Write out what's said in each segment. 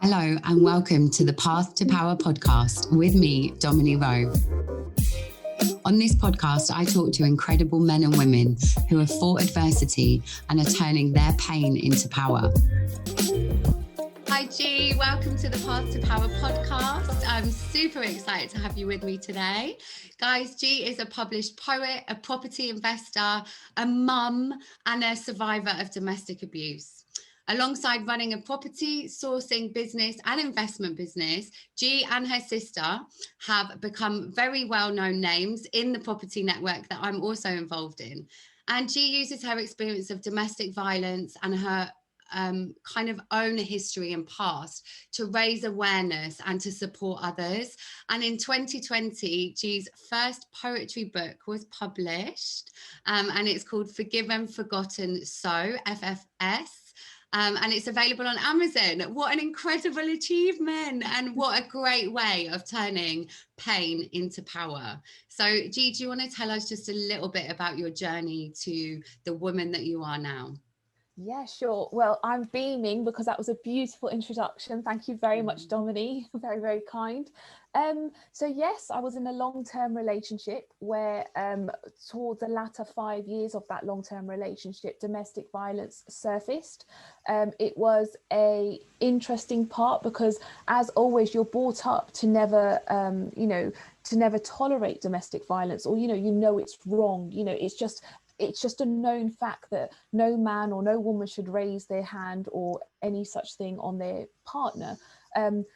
Hello and welcome to the Path to Power podcast with me, Dominy. On this podcast, I talk to incredible men and women who have fought adversity and are turning their pain into power. Hi G, welcome to the Path to Power podcast. I'm super excited to have you with me today. Guys, G is a published poet, a property investor, a mum, and a survivor of domestic abuse. Alongside running a property, sourcing business and investment business, G and her sister have become very well-known names in the property network that I'm also involved in. And G uses her experience of domestic violence and her kind of own history and past to raise awareness and to support others. And in 2020, G's first poetry book was published, and it's called Forgiven, Forgotten, So, FFS. And it's available on Amazon. What an incredible achievement, and what a great way of turning pain into power. So, G, do you want to tell us just a little bit about your journey to the woman that you are now? Yeah, sure. Well, I'm beaming because that was a beautiful introduction. Thank you very much, Dominy. Very, very kind. So yes, I was in a long-term relationship where towards the latter 5 years of that long-term relationship, domestic violence surfaced. It was a interesting part because, as always, you're brought up to never, to never tolerate domestic violence, or it's wrong. It's just a known fact that no man or no woman should raise their hand or any such thing on their partner.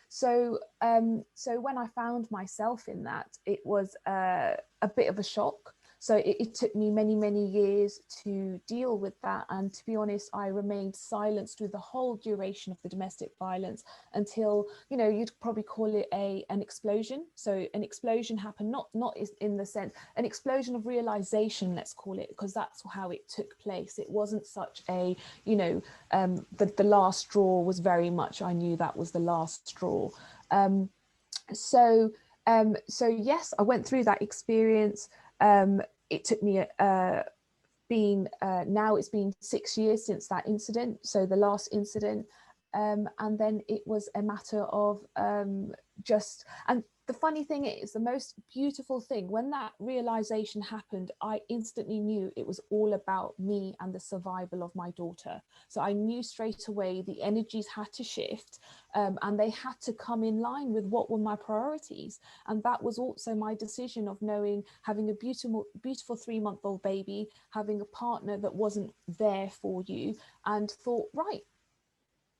So when I found myself in that, it was a bit of a shock. So it took me many, many years to deal with that. And to be honest, I remained silenced through the whole duration of the domestic violence until, you'd probably call it an explosion. So an explosion happened, not in the sense, an explosion of realization, let's call it, because that's how it took place. It wasn't such a, the last straw was very much, I knew that was the last straw. So yes, I went through that experience. It took me now it's been 6 years since that incident, so the last incident, and then it was a matter of and the funny thing is, the most beautiful thing, when that realization happened, I instantly knew it was all about me and the survival of my daughter. So I knew straight away the energies had to shift, and they had to come in line with what were my priorities. And that was also my decision of having a beautiful 3-month-old baby, having a partner that wasn't there for you, and thought, right,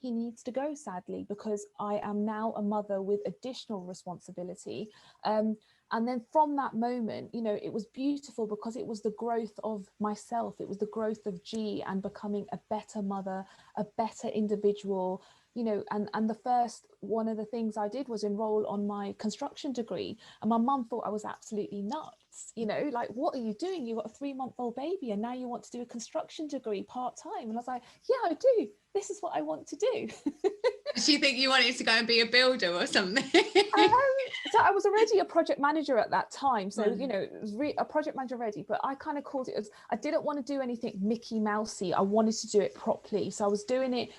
he needs to go, sadly, because I am now a mother with additional responsibility. And then from that moment, it was beautiful because it was the growth of myself. It was the growth of G and becoming a better mother, a better individual, and the first one of the things I did was enroll on my construction degree. And my mum thought I was absolutely nuts, like, what are you doing? You've got a 3-month-old baby and now you want to do a construction degree part-time. And I was like, yeah, I do. This is what I want to do. Did you think you wanted to go and be a builder or something? So I was already a project manager at that time. So, it was a project manager already, but I kind of called it as, I didn't want to do anything Mickey Mousey. I wanted to do it properly. So I was doing it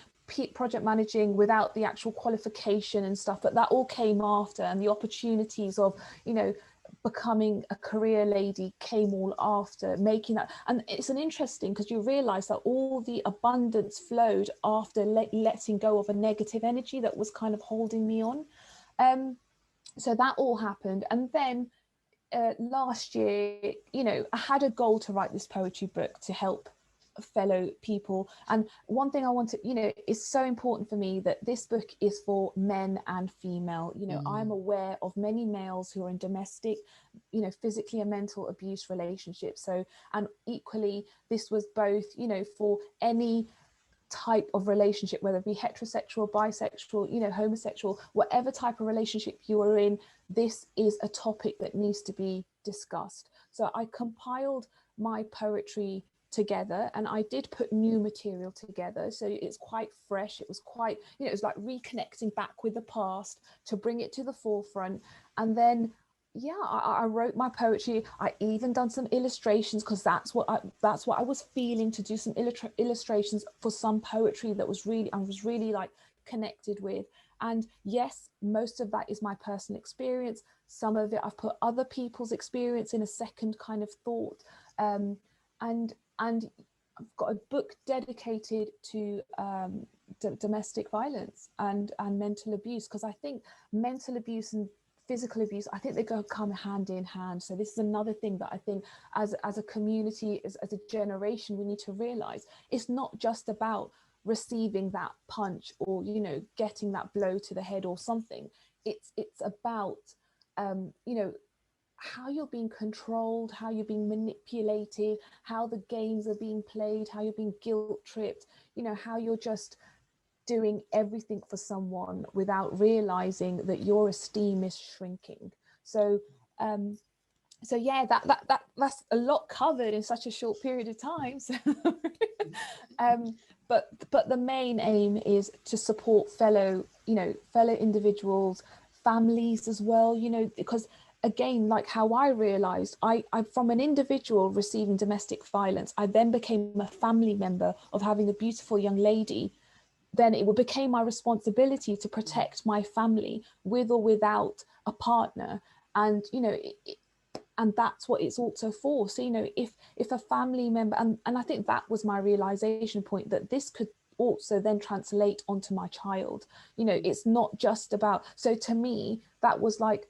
project managing without the actual qualification and stuff, but that all came after, and the opportunities of becoming a career lady came all after making that. And it's an interesting, because you realize that all the abundance flowed after letting go of a negative energy that was kind of holding me on. So that all happened, and then last year, I had a goal to write this poetry book to help fellow people. And one thing I want to, it's so important for me that this book is for men and female. I'm aware of many males who are in domestic, physically and mental abuse relationships. So, and equally, this was both, for any type of relationship, whether it be heterosexual, bisexual, homosexual, whatever type of relationship you are in, this is a topic that needs to be discussed. So I compiled my poetry together, and I did put new material together, so it's quite fresh. It was quite, it was like reconnecting back with the past to bring it to the forefront. And then yeah, I wrote my poetry. I even done some illustrations, because that's what I was feeling, to do some illustrations for some poetry that I was really like connected with. And yes, most of that is my personal experience. Some of it I've put other people's experience in a second kind of thought. And I've got a book dedicated to domestic violence and mental abuse, because I think mental abuse and physical abuse, I think they go come hand in hand. So this is another thing that I think as a community, as a generation, we need to realize it's not just about receiving that punch or, you know, getting that blow to the head or something. It's about you know, how you're being controlled, how you're being manipulated, how the games are being played, how you're being guilt tripped, you know, how you're just doing everything for someone without realizing that your esteem is shrinking. So so yeah, that's a lot covered in such a short period of time. So but the main aim is to support fellow individuals, families as well, you know, because again, like how I realized, I from an individual receiving domestic violence, I then became a family member of having a beautiful young lady. Then it became my responsibility to protect my family with or without a partner. And you know, and that's what it's also for. So you know, if a family member, and I think that was my realization point, that this could also then translate onto my child. You know, it's not just about, so to me that was like,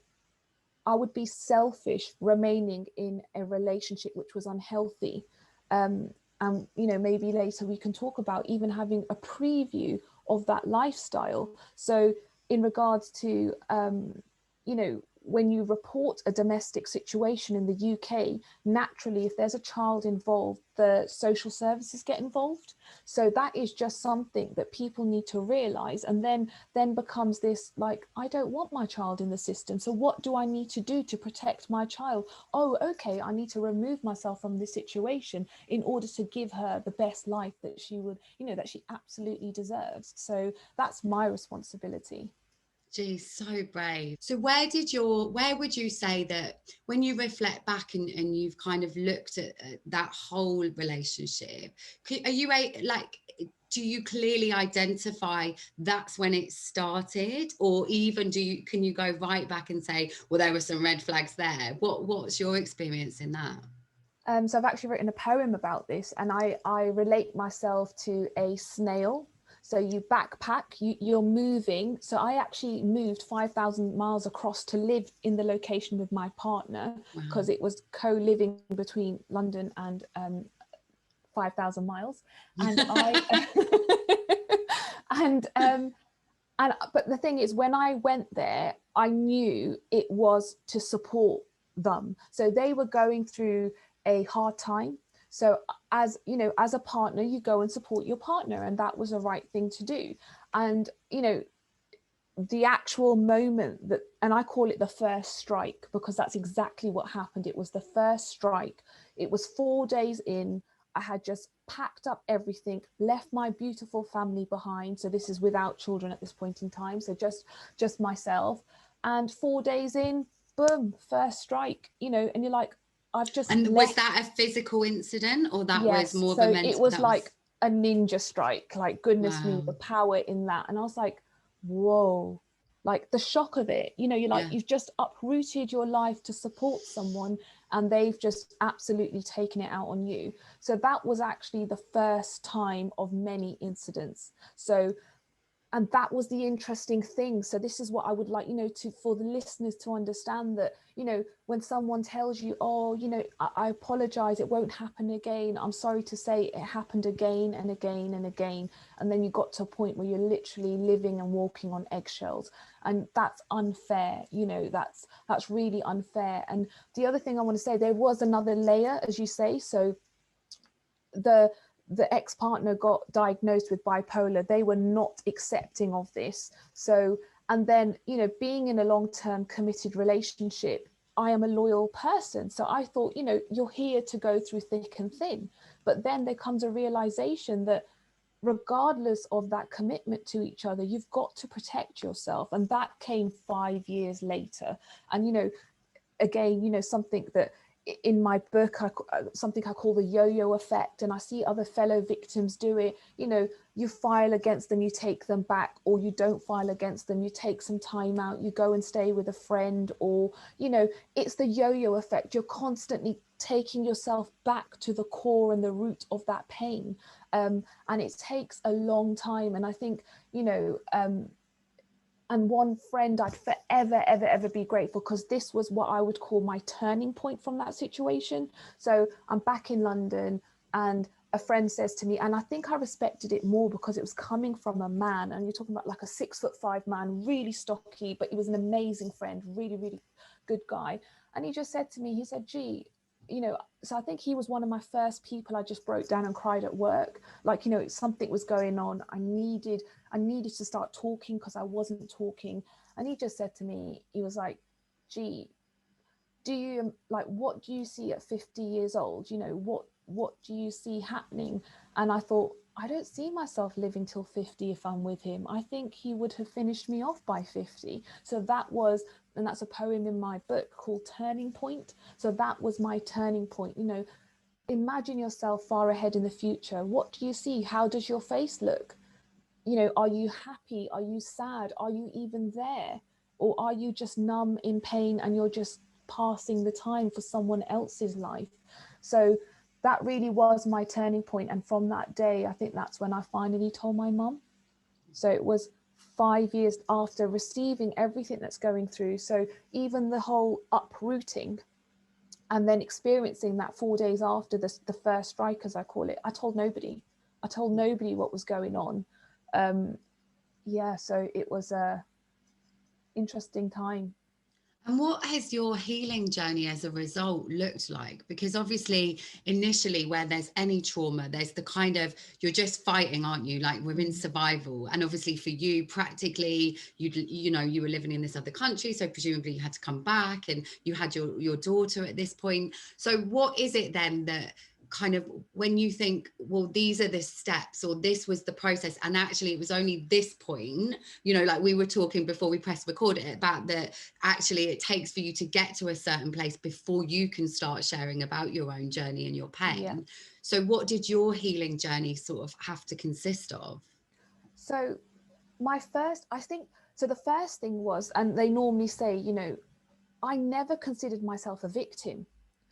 I would be selfish remaining in a relationship which was unhealthy. And, you know, maybe later we can talk about even having a preview of that lifestyle. So in regards to, you know, when you report a domestic situation in the UK, naturally, if there's a child involved, the social services get involved. So that is just something that people need to realize, and then becomes this like, I don't want my child in the system, so what do I need to do to protect my child? Oh, okay, I need to remove myself from this situation in order to give her the best life that she would, you know, that she absolutely deserves. So that's my responsibility. Geez, so brave. So where would you say that when you reflect back and you've kind of looked at that whole relationship, are you like, do you clearly identify that's when it started, or even can you go right back and say, well, there were some red flags there? What's your experience in that? So I've actually written a poem about this, and I relate myself to a snail. So you backpack, you're moving. So I actually moved 5,000 miles across to live in the location with my partner, because Wow. it was co-living between London and 5,000 miles. And and but the thing is, when I went there, I knew it was to support them. So they were going through a hard time. So as you know, as a partner, you go and support your partner, and that was the right thing to do. And you know, the actual moment that, and I call it the first strike, because that's exactly what happened. It was the first strike. It was 4 days in. I had just packed up everything, left my beautiful family behind. So this is without children at this point in time. So just myself. And 4 days in, boom, first strike, you know, and you're like, I've just And was left. that a physical incident, or that was Yes. more of a So it mental? was That was, like a ninja strike, like goodness me, wow. the power in that. And I was like, whoa, like the shock of it, you know, you're like, Yeah. you've just uprooted your life to support someone, and they've just absolutely taken it out on you. So that was actually the first time of many incidents. So, and that was the interesting thing. So this is what I would like, you know, to, for the listeners to understand, that, you know, when someone tells you, oh, you know, I apologize, it won't happen again, I'm sorry to say it happened again and again and again, and then you got to a point where you're literally living and walking on eggshells, and that's unfair, you know, that's really unfair. And the other thing I want to say, there was another layer, as you say. So the ex-partner got diagnosed with bipolar. They were not accepting of this. So, and then, you know, being in a long-term committed relationship, I am a loyal person. So I thought, you know, you're here to go through thick and thin. But then there comes a realization that regardless of that commitment to each other, you've got to protect yourself. And that came 5 years later. And, you know, again, you know, something that in my book, something I call the yo-yo effect, and I see other fellow victims do it. You know, you file against them, you take them back, or you don't file against them, you take some time out, you go and stay with a friend, or, you know, it's the yo-yo effect. You're constantly taking yourself back to the core and the root of that pain. And it takes a long time. And I think, you know, and one friend I'd forever, ever be grateful, because this was what I would call my turning point from that situation. So I'm back in London, and a friend says to me, and I think I respected it more because it was coming from a man, and you're talking about like a 6'5" man, really stocky, but he was an amazing friend, really, really good guy. And he just said to me, he said, "Gee, you know," so I think he was one of my first people I just broke down and cried at work. Like, you know, something was going on. I needed to start talking because I wasn't talking. And he just said to me, he was like, "Gee, do you, like, what do you see at 50 years old? You know, what do you see happening?" And I thought, I don't see myself living till 50 if I'm with him. I think he would have finished me off by 50. So that was, and that's a poem in my book called Turning Point. So that was my turning point. You know, imagine yourself far ahead in the future. What do you see? How does your face look? You know, are you happy? Are you sad? Are you even there? Or are you just numb in pain and you're just passing the time for someone else's life? So that really was my turning point. And from that day, I think that's when I finally told my mum. So it was 5 years after receiving everything that's going through. So even the whole uprooting, and then experiencing that 4 days after the first strike, as I call it, I told nobody what was going on. So it was a interesting time. And what has your healing journey as a result looked like? Because obviously, initially, where there's any trauma, there's the kind of, you're just fighting, aren't you? Like, we're in survival. And obviously for you, practically, you know, you were living in this other country, so presumably you had to come back, and you had your daughter at this point. So what is it then that kind of, when you think, well, these are the steps, or this was the process, and actually it was only this point, you know, like we were talking before we pressed record about that, actually it takes for you to get to a certain place before you can start sharing about your own journey and your pain. Yeah. So what did your healing journey sort of have to consist of? So the first thing was, and they normally say, you know, I never considered myself a victim.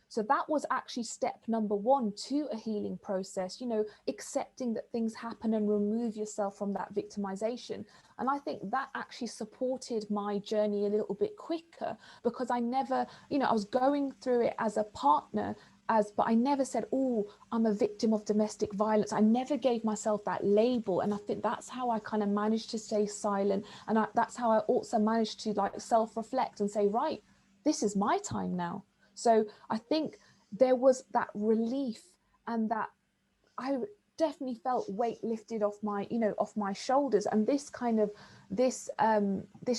So that was actually step number one to a healing process, you know, accepting that things happen and remove yourself from that victimization. And I think that actually supported my journey a little bit quicker, because I never, you know, I was going through it as a partner, but I never said, "Oh, I'm a victim of domestic violence." I never gave myself that label. And I think that's how I kind of managed to stay silent. And that's how I also managed to like self-reflect and say, right, this is my time now. So I think there was that relief, and that I definitely felt weight lifted off my shoulders. And this kind of this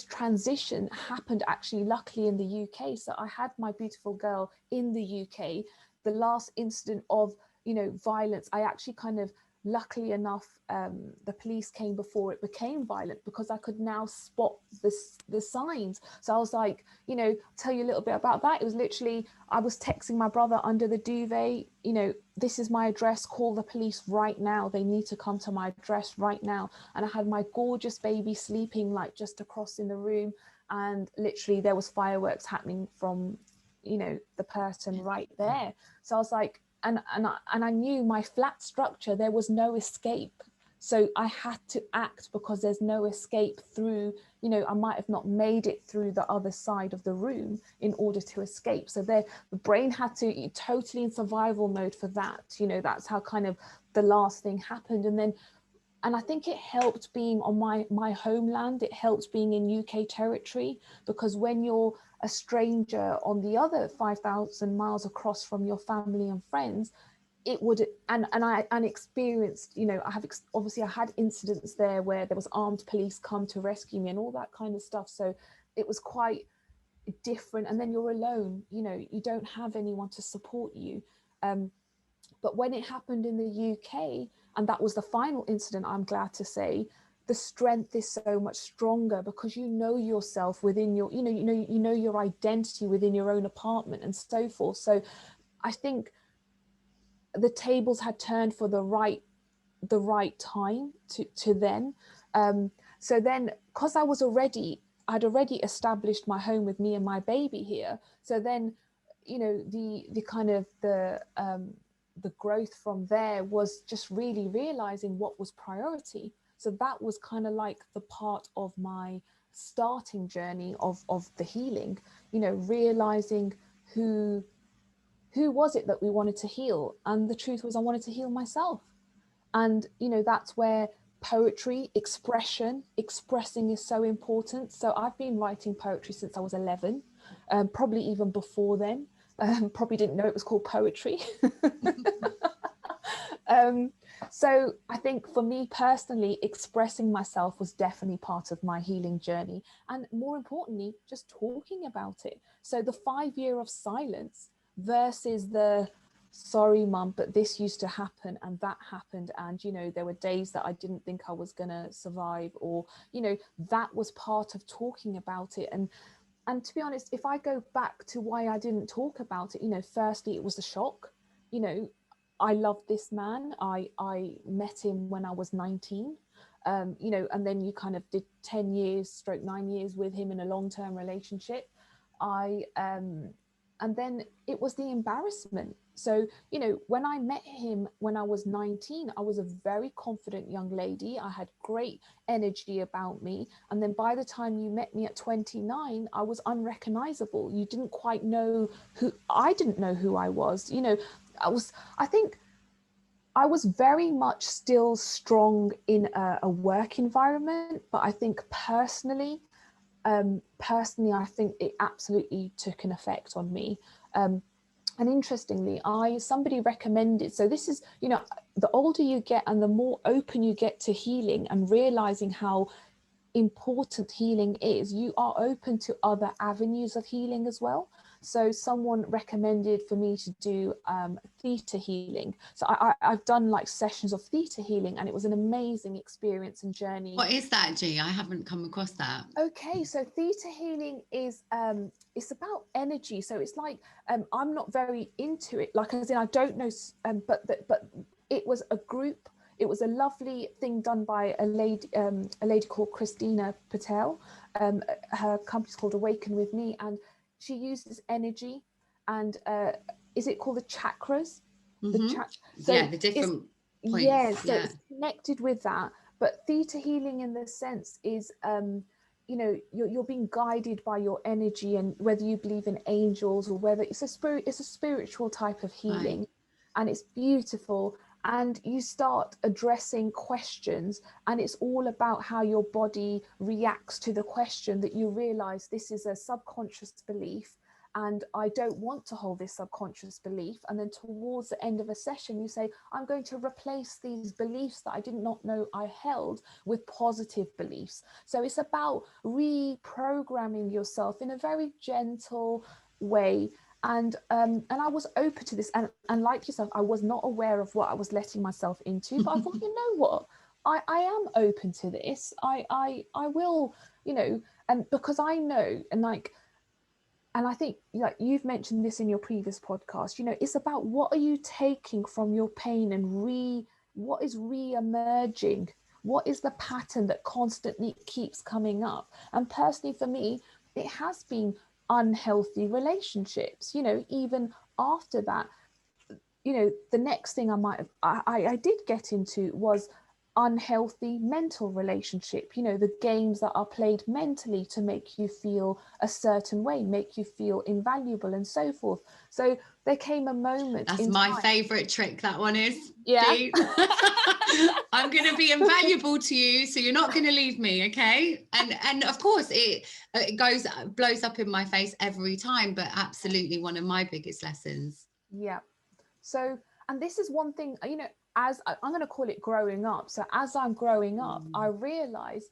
transition happened actually luckily in the UK. So I had my beautiful girl in the UK. The last incident of, you know, violence, I actually kind of, luckily enough, the police came before it became violent, because I could now spot the signs. So I was like, you know, tell you a little bit about that. It was literally, I was texting my brother under the duvet, you know, "This is my address, call the police right now. They need to come to my address right now." And I had my gorgeous baby sleeping like just across in the room. And literally there was fireworks happening from, you know, the person right there. So I was like, and I knew my flat structure, there was no escape. So I had to act, because there's no escape through, you know, I might have not made it through the other side of the room in order to escape. So the brain had to totally in survival mode for that. You know, that's how kind of the last thing happened. And I think it helped being on my homeland. It helped being in UK territory, because when you're a stranger on the other 5,000 miles across from your family and friends, it would, and I experienced, you know, obviously I had incidents there where there was armed police come to rescue me and all that kind of stuff. So it was quite different. And then you're alone, you know, you don't have anyone to support you. But when it happened in the UK, and that was the final incident, I'm glad to say, the strength is so much stronger because you know yourself within your, you know your identity within your own apartment and so forth. So I think the tables had turned for the right time to then. So then, because I'd already established my home with me and my baby here. So then, the kind of the growth from there was just really realizing what was priority. So that was kind of like the part of my starting journey of the healing, realizing who was it that we wanted to heal. And the truth was, I wanted to heal myself. And that's where poetry, expressing is so important. So I've been writing poetry since I was 11, probably even before then. Probably didn't know it was called poetry. So I think for me personally, expressing myself was definitely part of my healing journey, and more importantly, just talking about it. So the 5 year of silence versus the sorry mum, but this used to happen and that happened, and there were days that I didn't think I was gonna survive, or that was part of talking about it. And to be honest, if I go back to why I didn't talk about it, firstly it was a shock. I loved this man. I met him when I was 19, and then you kind of did 10 years stroke 9 years with him in a long-term relationship. And then it was the embarrassment. So, when I met him when I was 19, I was a very confident young lady. I had great energy about me. And then by the time you met me at 29, I was unrecognizable. You didn't quite know I didn't know who I was. I think I was very much still strong in a work environment, but I think personally, I think it absolutely took an effect on me. And interestingly, somebody recommended, so this is, the older you get and the more open you get to healing and realizing how important healing is, you are open to other avenues of healing as well. So someone recommended for me to do theta healing. So I've done like sessions of theta healing, and it was an amazing experience and journey. What is that, G? I haven't come across that. Okay, so theta healing is it's about energy. So it's like I'm not very into it, like as in I don't know, but it was a group. It was a lovely thing done by a lady called Christina Patel. Her company's called Awaken With Me, and she uses energy and is it called the chakras? Mm-hmm. The different points. Yes, so it's connected with that. But theta healing in the sense is you're being guided by your energy, and whether you believe in angels or whether it's a spiritual type of healing. Right. And it's beautiful. And you start addressing questions, and it's all about how your body reacts to the question, that you realize this is a subconscious belief and I don't want to hold this subconscious belief. And then towards the end of a session, you say, I'm going to replace these beliefs that I did not know I held with positive beliefs. So it's about reprogramming yourself in a very gentle way. And I was open to this, and like yourself, I was not aware of what I was letting myself into, but I thought, you know what, I am open to this. I will, and because I know, and I think, like you've mentioned this in your previous podcast, it's about what are you taking from your pain and what is re-emerging, what is the pattern that constantly keeps coming up. And personally for me, it has been unhealthy relationships, even after that, the next thing I did get into was unhealthy mental relationship, the games that are played mentally to make you feel a certain way, make you feel invaluable and so forth. So there came a moment. That's my favorite trick, that one is. Yeah. I'm going to be invaluable to you, so you're not going to leave me, okay? And of course it blows up in my face every time, but absolutely one of my biggest lessons. Yeah. So, and this is one thing, as I'm going to call it growing up. So as I'm growing up, I realize,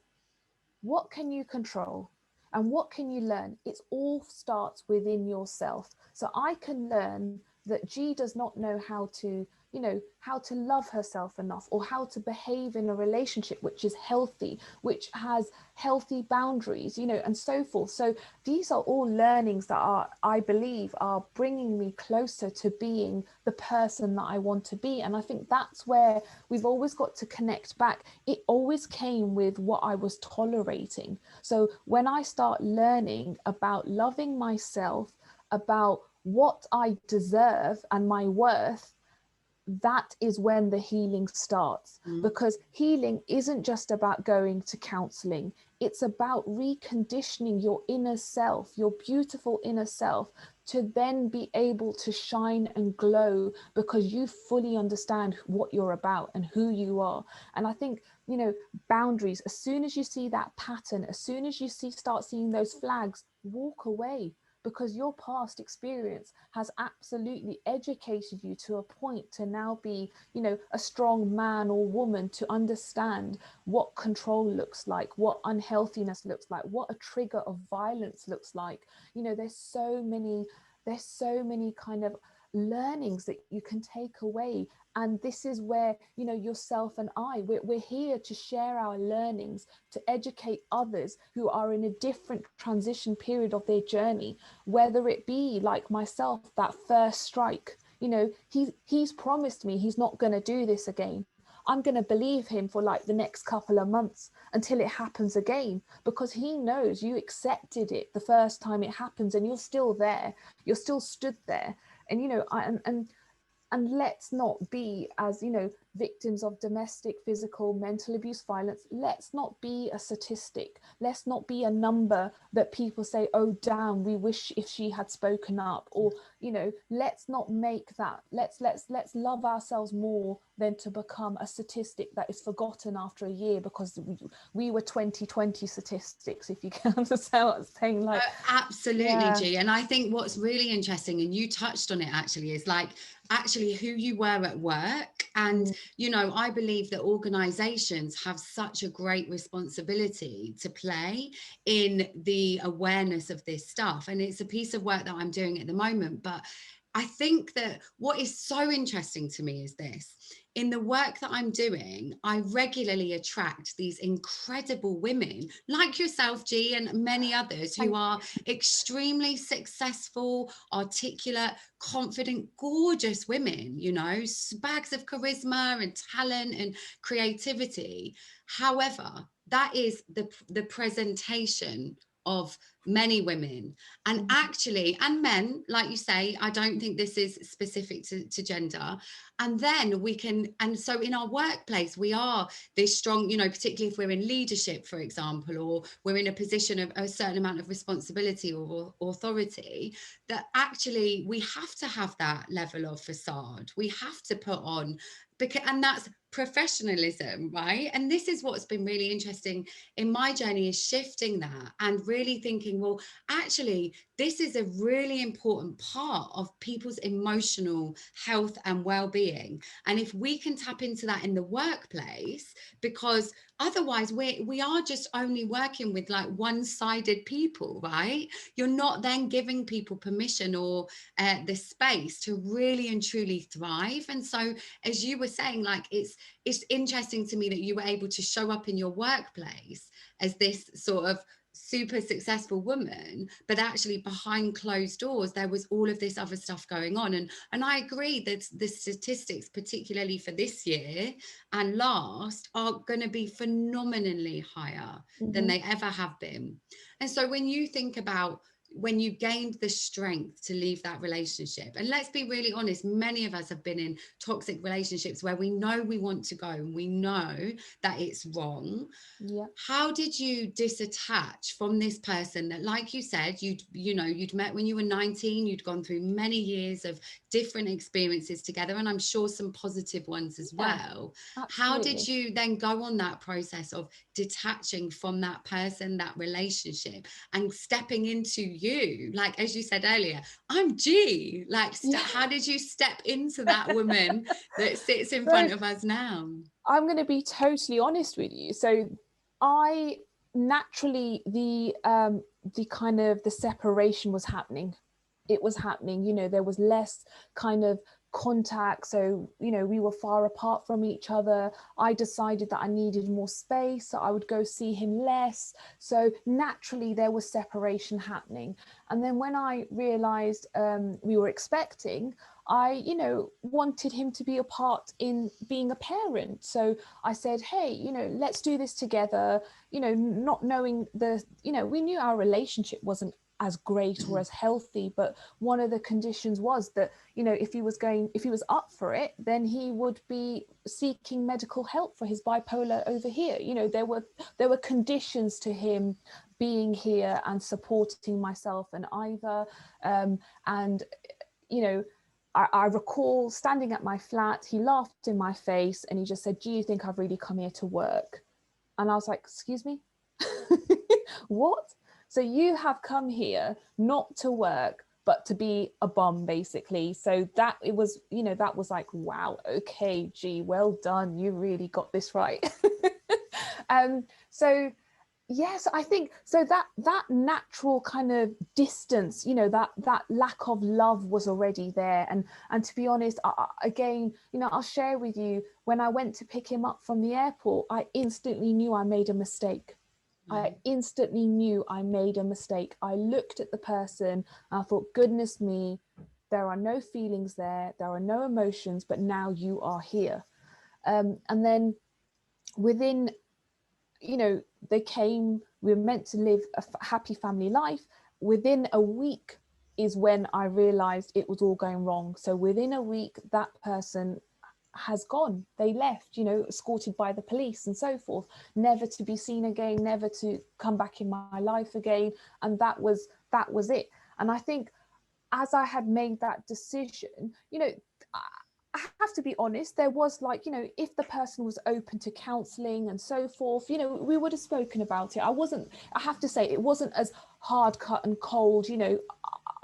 what can you control and what can you learn? It all starts within yourself. So I can learn that G does not know how to, you know, how to love herself enough, or how to behave in a relationship which is healthy, which has healthy boundaries, you know, and so forth. So these are all learnings that are, I believe, are bringing me closer to being the person that I want to be. And I think that's where we've always got to connect back. It always came with what I was tolerating. So when I start learning about loving myself, about what I deserve and my worth, that is when the healing starts. Because healing isn't just about going to counseling. It's about reconditioning your inner self, your beautiful inner self, to then be able to shine and glow, because you fully understand what you're about and who you are. And I think, you know, boundaries, as soon as you see that pattern, as soon as you start seeing those flags, walk away. Because your past experience has absolutely educated you to a point to now be, you know, a strong man or woman, to understand what control looks like, what unhealthiness looks like, what a trigger of violence looks like. You know, there's so many kind of learnings that you can take away. And this is where, you know, yourself and we're here to share our learnings, to educate others who are in a different transition period of their journey, whether it be like myself, that first strike. You know, he's promised me he's not going to do this again. I'm going to believe him for like the next couple of months until it happens again, because he knows you accepted it the first time it happens, and you're still there, you're still stood there. And, you know, and let's not be, as, you know, victims of domestic, physical, mental abuse, violence, let's not be a statistic. Let's not be a number that people say, oh damn, we wish if she had spoken up. Or, you know, let's not make that, let's love ourselves more than to become a statistic that is forgotten after a year because we were 2020 statistics, if you can understand what I'm saying. Like, absolutely, yeah. G. And I think what's really interesting, and you touched on it actually, is like actually who you were at work. And you know, I believe that organizations have such a great responsibility to play in the awareness of this stuff, and it's a piece of work that I'm doing at the moment. But I think that what is so interesting to me is this: in the work that I'm doing, I regularly attract these incredible women like yourself, G, and many others who are extremely successful, articulate, confident, gorgeous women, you know, bags of charisma and talent and creativity. However, that is the presentation of many women, and actually, and men, like you say. I don't think this is specific to gender. And then we can, and so in our workplace, we are this strong, you know, particularly if we're in leadership, for example, or we're in a position of a certain amount of responsibility or authority, that actually we have to have that level of facade. We have to put on, because, and that's professionalism, right? And this is what's been really interesting in my journey, is shifting that and really thinking, well, actually, this is a really important part of people's emotional health and well-being. And if we can tap into that in the workplace, because otherwise we are just only working with like one-sided people, right? You're not then giving people permission or the space to really and truly thrive. And so, as you were saying, like, it's interesting to me that you were able to show up in your workplace as this sort of super successful woman, but actually behind closed doors there was all of this other stuff going on. And I agree that the statistics, particularly for this year and last, are going to be phenomenally higher than they ever have been. And so when you think about when you gained the strength to leave that relationship, and let's be really honest, many of us have been in toxic relationships where we know we want to go and we know that it's wrong. Yeah. How did you disattach from this person that, like you said, you'd met when you were 19, you'd gone through many years of different experiences together, and I'm sure some positive ones as well. Absolutely. How did you then go on that process of detaching from that person, that relationship, and stepping into you? Like, as you said earlier, I'm G. Like, how did you step into that woman that sits in front of us now? I'm going to be totally honest with you. So I naturally, the kind of the separation was happening. It was happening, you know, there was less kind of contact. So, you know, we were far apart from each other. I decided that I needed more space, so I would go see him less. So naturally there was separation happening. And then when I realized we were expecting, I, you know, wanted him to be a part in being a parent. So I said, hey, you know, let's do this together, you know, not knowing you know, we knew our relationship wasn't as great or as healthy, but one of the conditions was that, you know, if he was up for it, then he would be seeking medical help for his bipolar over here. You know, there were conditions to him being here and supporting myself and Ivor. And, you know, I recall standing at my flat, he laughed in my face and he just said, do you think I've really come here to work? And I was like, excuse me? What? So you have come here not to work, but to be a bum, basically. So that it was, you know, that was like, wow, okay, G, well done. You really got this right. So yes, I think so that natural kind of distance, you know, that lack of love was already there. And to be honest, again, you know, I'll share with you, when I went to pick him up from the airport, I instantly knew I made a mistake. I instantly knew I made a mistake. I looked at the person and I thought, goodness me, there are no feelings there. There are no emotions, but now you are here. And then within, you know, we were meant to live a happy family life. Within a week is when I realized it was all going wrong. So within a week, that person has gone. They left, you know, escorted by the police and so forth, never to be seen again, never to come back in my life again. And that was it. And I think as I had made that decision, you know, I have to be honest, there was like, you know, if the person was open to counseling and so forth, you know, we would have spoken about it. I have to say, it wasn't as hard cut and cold, you know.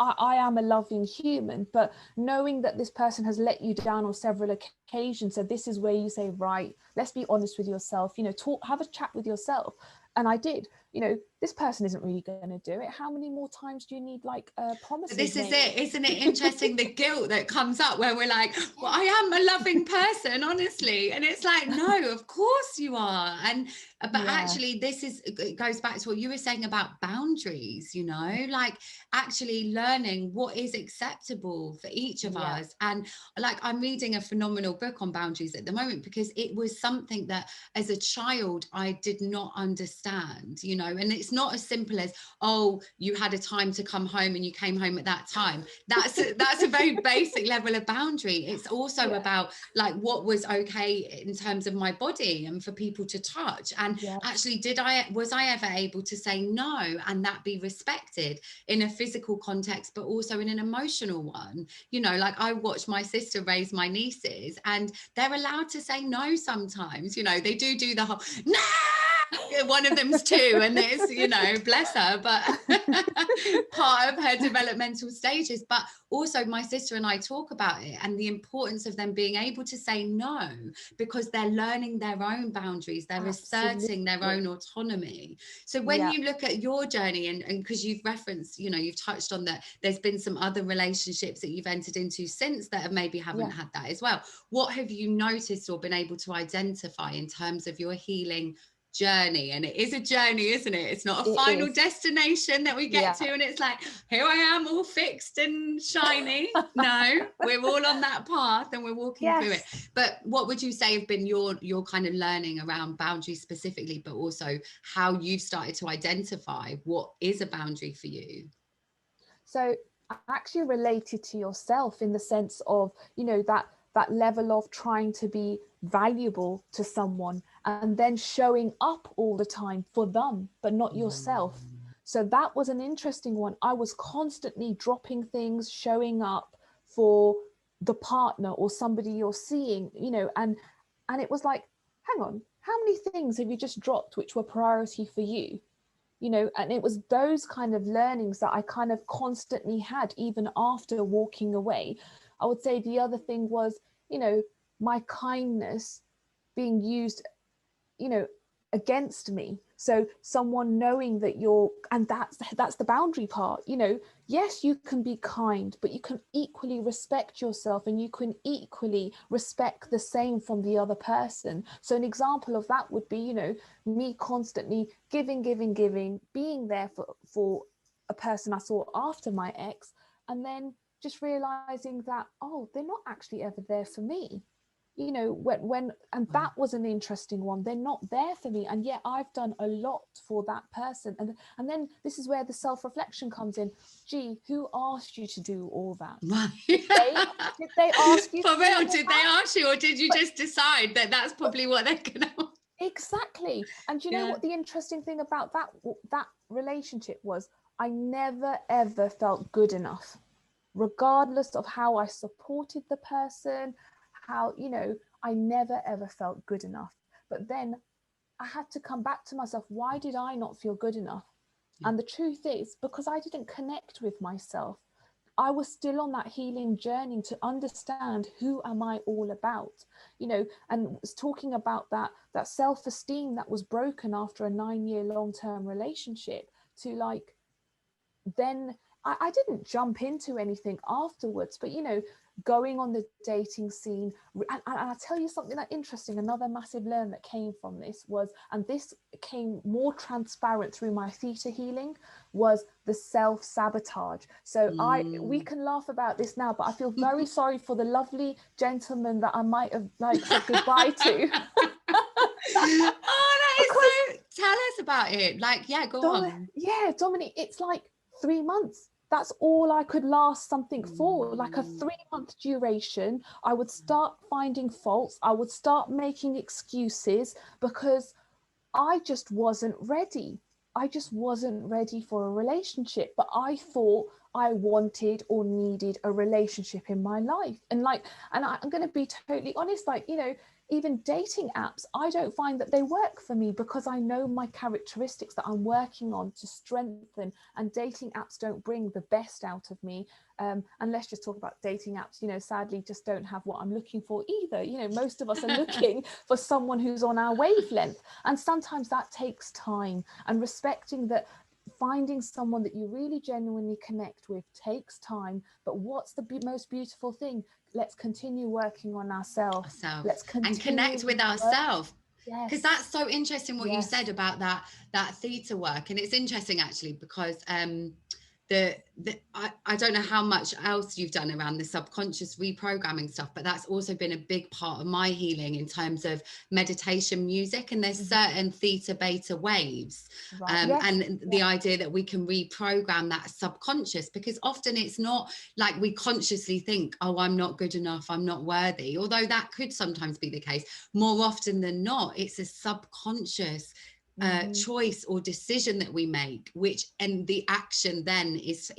I am a loving human, but knowing that this person has let you down on several occasions, so this is where you say, right, let's be honest with yourself, you know, have a chat with yourself. And I did, you know, this person isn't really going to do it. How many more times do you need, like, promises? This is it, isn't it interesting, the guilt that comes up where we're like, well, I am a loving person, honestly. And it's like, no, of course you are. But actually, it goes back to what you were saying about boundaries, you know, like actually learning what is acceptable for each of us. And like, I'm reading a phenomenal book on boundaries at the moment, because it was something that as a child, I did not understand, you know, and it's not as simple as, oh, you had a time to come home and you came home at that time. That's a very basic level of boundary. It's also about like what was okay in terms of my body and for people to touch. And actually, was I ever able to say no and that be respected in a physical context, but also in an emotional one? You know, like I watched my sister raise my nieces and they're allowed to say no sometimes. You know, they do the whole no. One of them's 2 and it's, you know, bless her, but part of her developmental stages. But also my sister and I talk about it and the importance of them being able to say no, because they're learning their own boundaries, they're asserting their own autonomy. So when you look at your journey, and because you've referenced, you know, you've touched on that there's been some other relationships that you've entered into since that have maybe haven't had that as well. What have you noticed or been able to identify in terms of your healing journey? And it is a journey, isn't it? It's not a final destination that we get to and it's like, here I am all fixed and shiny. No, we're all on that path and we're walking through it. But what would you say have been your kind of learning around boundaries specifically, but also how you've started to identify what is a boundary for you? So actually related to yourself in the sense of, you know, that level of trying to be valuable to someone and then showing up all the time for them, but not yourself. So that was an interesting one. I was constantly dropping things, showing up for the partner or somebody you're seeing, you know, and it was like, hang on, how many things have you just dropped which were priority for you? You know, and it was those kind of learnings that I kind of constantly had even after walking away. I would say the other thing was, you know, my kindness being used, you know, against me. So someone knowing that and that's the boundary part, you know. Yes, you can be kind, but you can equally respect yourself, and you can equally respect the same from the other person. So an example of that would be, you know, me constantly giving, being there for a person I saw after my ex, and then just realizing that, oh, they're not actually ever there for me. You know, when and that was an interesting one. They're not there for me, and yet I've done a lot for that person. And then this is where the self-reflection comes in. Gee, who asked you to do all that? Did they ask you for to real? do Did that? they ask you, or did you just decide that that's probably what they're gonna? Exactly. And you know what the interesting thing about that relationship was? I never ever felt good enough, regardless of how I supported the person, how, you know, I never ever felt good enough. But then I had to come back to myself. Why did I not feel good enough? And the truth is, because I didn't connect with myself. I was still on that healing journey to understand, who am I all about, you know, and was talking about that self-esteem that was broken after a 9-year long-term relationship, to like, then I didn't jump into anything afterwards, but, you know, going on the dating scene. And I'll tell you something that interesting, another massive learn that came from this was, and this came more transparent through my theta healing, was the self-sabotage. So we can laugh about this now, but I feel very sorry for the lovely gentleman that I might have like said goodbye to. Oh, that is so, tell us about it. Like, yeah, go on. Yeah, Dominic, it's like 3 months. That's all I could last something for, like a 3-month duration. I would start finding faults. I would start making excuses because I just wasn't ready. I just wasn't ready for a relationship, but I thought I wanted or needed a relationship in my life. And I'm going to be totally honest, like, you know, even dating apps, I don't find that they work for me because I know my characteristics that I'm working on to strengthen, and dating apps don't bring the best out of me. And let's just talk about dating apps, you know, sadly just don't have what I'm looking for either. You know, most of us are looking for someone who's on our wavelength. And sometimes that takes time, and respecting that finding someone that you really genuinely connect with takes time. But what's the most beautiful thing? Let's continue working on ourselves. Let's continue and connect with ourselves. Yes. Because that's so interesting what you said about that theta work. And it's interesting actually, because I don't know how much else you've done around the subconscious reprogramming stuff, but that's also been a big part of my healing in terms of meditation music. And there's certain theta beta waves, and the idea that we can reprogram that subconscious, because often it's not like we consciously think, oh, I'm not good enough, I'm not worthy, although that could sometimes be the case. More often than not, it's a subconscious choice or decision that we make, and the action then is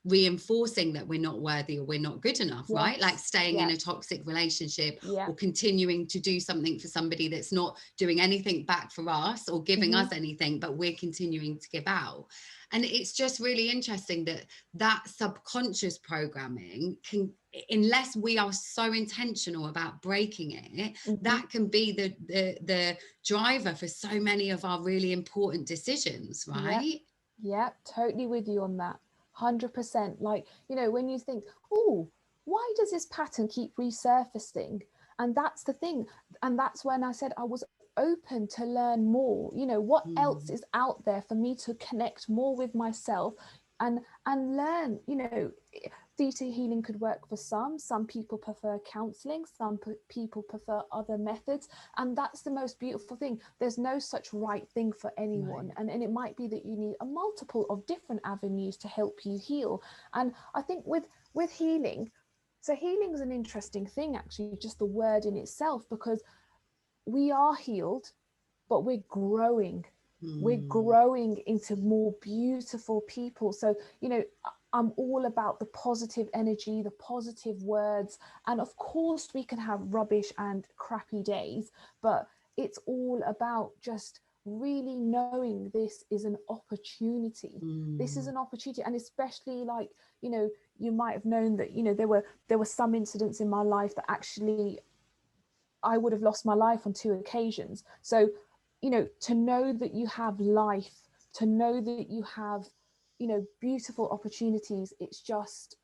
reinforcing that we're not worthy or we're not good enough, right? Like staying in a toxic relationship, or continuing to do something for somebody that's not doing anything back for us or giving us anything, but we're continuing to give out. And it's just really interesting that subconscious programming can, unless we are so intentional about breaking it, that can be the driver for so many of our really important decisions, right? Yeah, totally with you on that. 100%. Like, you know, when you think, oh, why does this pattern keep resurfacing? And that's the thing. And that's when I said I was open to learn more. You know, what else is out there for me to connect more with myself and learn. You know, theta healing could work for some people prefer counseling, some people prefer other methods, and that's the most beautiful thing. There's no such right thing for anyone, and it might be that you need a multiple of different avenues to help you heal. And I think with healing, so healing is an interesting thing, actually, just the word in itself, because we are healed, but we're growing. We're growing into more beautiful people. So, you know, I'm all about the positive energy, the positive words. And of course, we can have rubbish and crappy days, but it's all about just really knowing this is an opportunity. This is an opportunity. And especially, like, you know, you might have known that, you know, there were some incidents in my life that actually I would have lost my life on 2 occasions. So you know, to know that you have life, to know that you have, you know, beautiful opportunities, it's just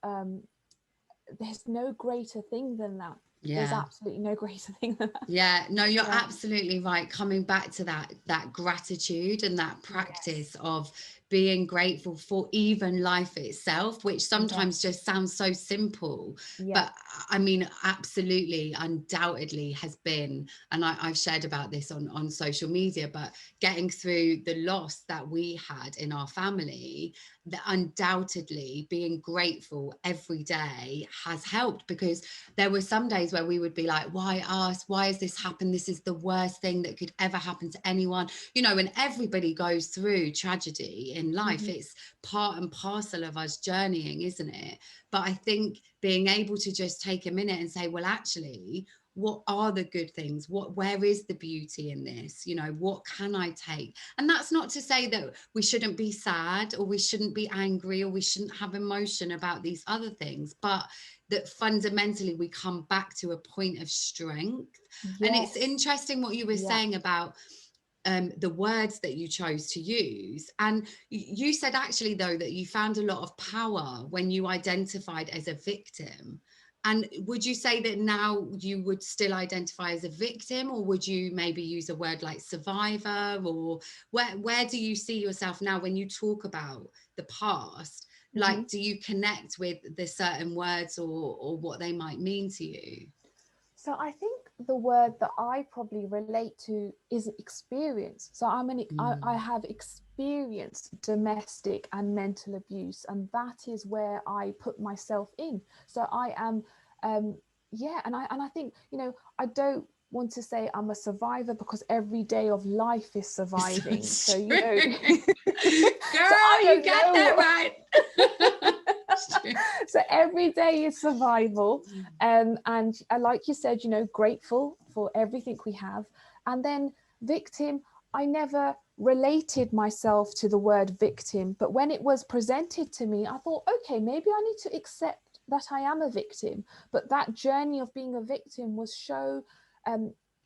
there's no greater thing than that. There's absolutely no greater thing than that. Yeah, no, you're absolutely right. Coming back to that gratitude and that practice of being grateful for even life itself, which sometimes just sounds so simple, but I mean, absolutely, undoubtedly has been, and I've shared about this on social media, but getting through the loss that we had in our family, that undoubtedly being grateful every day has helped, because there were some days where we would be like, why us? Why has this happened? This is the worst thing that could ever happen to anyone. You know, and everybody goes through tragedy in life. It's part and parcel of us journeying, isn't it? But I think being able to just take a minute and say, well, actually, what are the good things? Where is the beauty in this? You know, what can I take? And that's not to say that we shouldn't be sad, or we shouldn't be angry, or we shouldn't have emotion about these other things, but that fundamentally we come back to a point of strength. And it's interesting what you were saying about the words that you chose to use. And you said actually, though, that you found a lot of power when you identified as a victim. And would you say that now you would still identify as a victim, or would you maybe use a word like survivor? Or where do you see yourself now when you talk about the past? Like, do you connect with the certain words or what they might mean to you? So I think the word that I probably relate to is experience. So I have experienced domestic and mental abuse, and that is where I put myself in. So I am, and I think, you know, I don't want to say I'm a survivor, because every day of life is surviving. So you know, girl, so you got that right. So every day is survival, and like you said, you know, grateful for everything we have. And then victim, I never related myself to the word victim, but when it was presented to me, I thought, okay, maybe I need to accept that I am a victim. But that journey of being a victim was so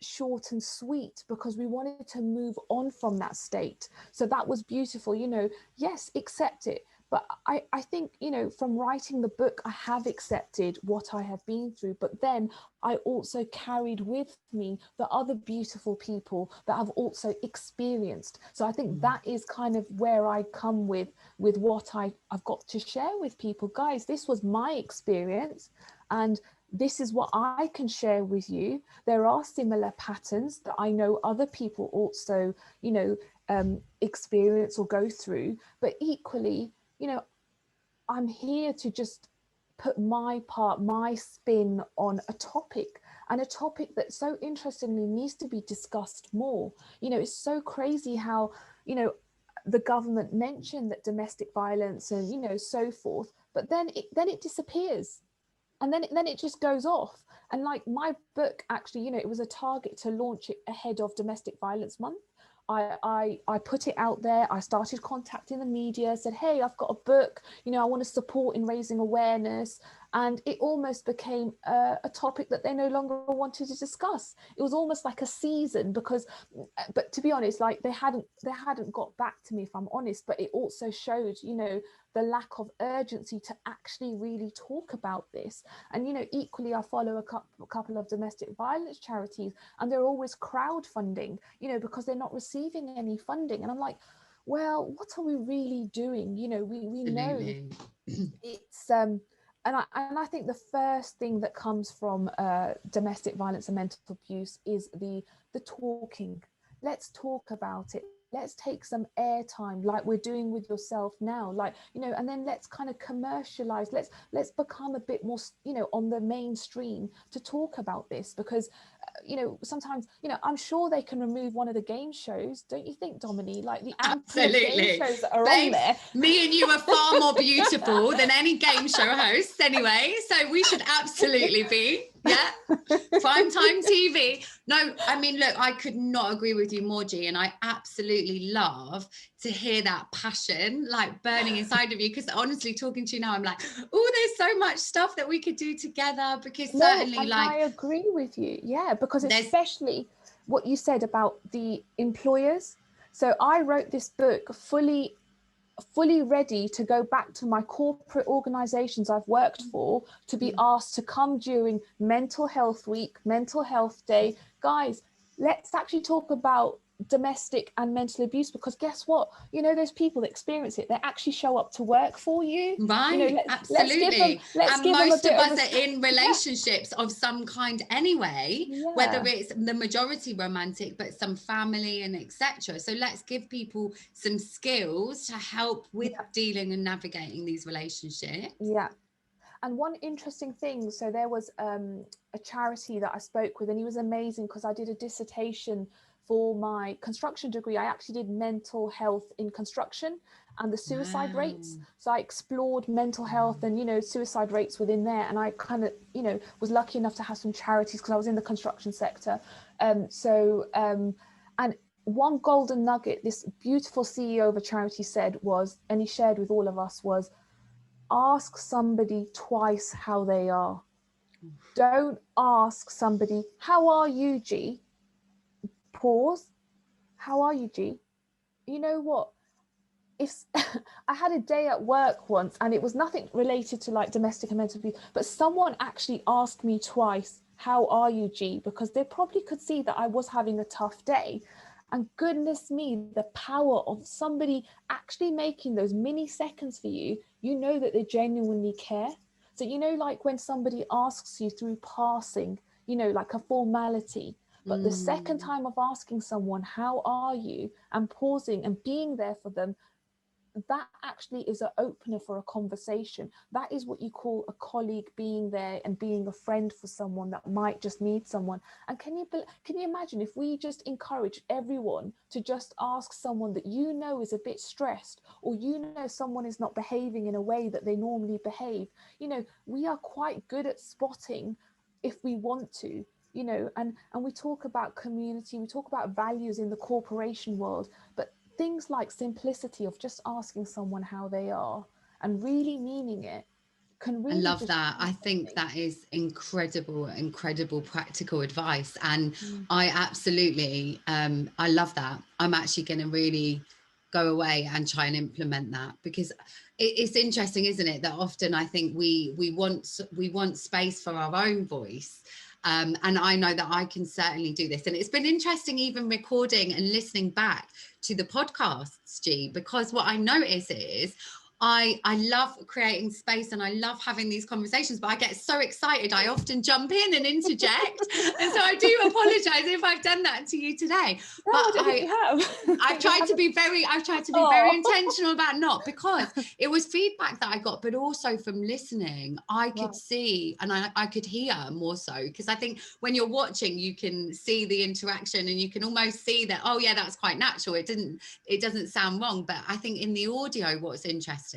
short and sweet, because we wanted to move on from that state. So that was beautiful, you know. Yes, accept it. But I think, you know, from writing the book, I have accepted what I have been through, but then I also carried with me the other beautiful people that I've also experienced. So I think that is kind of where I come with what I've got to share with people. Guys, this was my experience, and this is what I can share with you. There are similar patterns that I know other people also, you know, experience or go through, but equally, you know, I'm here to just put my part, my spin on a topic, and a topic that so interestingly needs to be discussed more. You know, it's so crazy how, you know, the government mentioned that domestic violence and, you know, so forth, but then it disappears. And then it just goes off. And like my book, actually, you know, it was a target to launch it ahead of Domestic Violence Month. I put it out there. I started contacting the media, said, hey, I've got a book, you know, I want to support in raising awareness. And it almost became a topic that they no longer wanted to discuss. It was almost like a season, because, but to be honest, like they hadn't got back to me, if I'm honest. But it also showed, you know, the lack of urgency to actually really talk about this. And, you know, equally, I follow a couple of domestic violence charities, and they're always crowdfunding, you know, because they're not receiving any funding. And I'm like, well, what are we really doing? You know, we know it's and I think the first thing that comes from domestic violence and mental abuse is the talking. Let's talk about it. Let's take some airtime, like we're doing with yourself now, like, you know, and then let's kind of commercialize. Let's become a bit more, you know, on the mainstream to talk about this, because you know, sometimes, you know, I'm sure they can remove one of the game shows, don't you think, Dominy? Like the ample of game shows that are on there. Me and you are far more beautiful than any game show hosts anyway, so we should absolutely be primetime TV. No, I mean, look, I could not agree with you more, G, and I absolutely love to hear that passion like burning inside of you, because honestly, talking to you now, I'm like, oh, there's so much stuff that we could do together, because certainly, like, I agree with you, because especially what you said about the employers. So I wrote this book fully ready to go back to my corporate organizations I've worked for, to be asked to come during mental health week, mental health day. Guys, let's actually talk about domestic and mental abuse, because guess what, those people that experience it, they actually show up to work for you, right? Absolutely. And most of us are in relationships of some kind anyway, whether it's the majority romantic, but some family and etc. So let's give people some skills to help with dealing and navigating these relationships. And one interesting thing, so there was a charity that I spoke with, and he was amazing, because I did a dissertation for my construction degree. I actually did mental health in construction and the suicide rates. So I explored mental health and, suicide rates within there. And I kind of, was lucky enough to have some charities, because I was in the construction sector. And one golden nugget this beautiful CEO of a charity said was, and he shared with all of us, was, ask somebody twice how they are. Don't ask somebody, how are you, G? Pause. How are you, G? You know what? If I had a day at work once, and it was nothing related to like domestic and mental abuse, but someone actually asked me twice, how are you, G? Because they probably could see that I was having a tough day. And goodness me, the power of somebody actually making those mini seconds for you, that they genuinely care. So, like when somebody asks you through passing, like a formality, but the second time of asking someone, how are you, and pausing and being there for them, that actually is an opener for a conversation. That is what you call a colleague being there and being a friend for someone that might just need someone. And can you imagine if we just encourage everyone to just ask someone that is a bit stressed, or someone is not behaving in a way that they normally behave. We are quite good at spotting if we want to. And we talk about community, we talk about values in the corporation world, but things like simplicity of just asking someone how they are and really meaning it can really. I love that. I think that is incredible practical advice. And I absolutely, I love that. I'm actually going to really go away and try and implement that, because it's interesting, isn't it, that often I think we want space for our own voice. And I know that I can certainly do this. And it's been interesting even recording and listening back to the podcasts, G, because what I notice is I love creating space and I love having these conversations, but I get so excited I often jump in and interject. And so I do apologize if I've done that to you today. No, but I've tried to be very very intentional about not, because it was feedback that I got, but also from listening, I could see and I could hear more so, because I think when you're watching, you can see the interaction and you can almost see that, oh yeah, that's quite natural. It doesn't sound wrong. But I think in the audio, what's interesting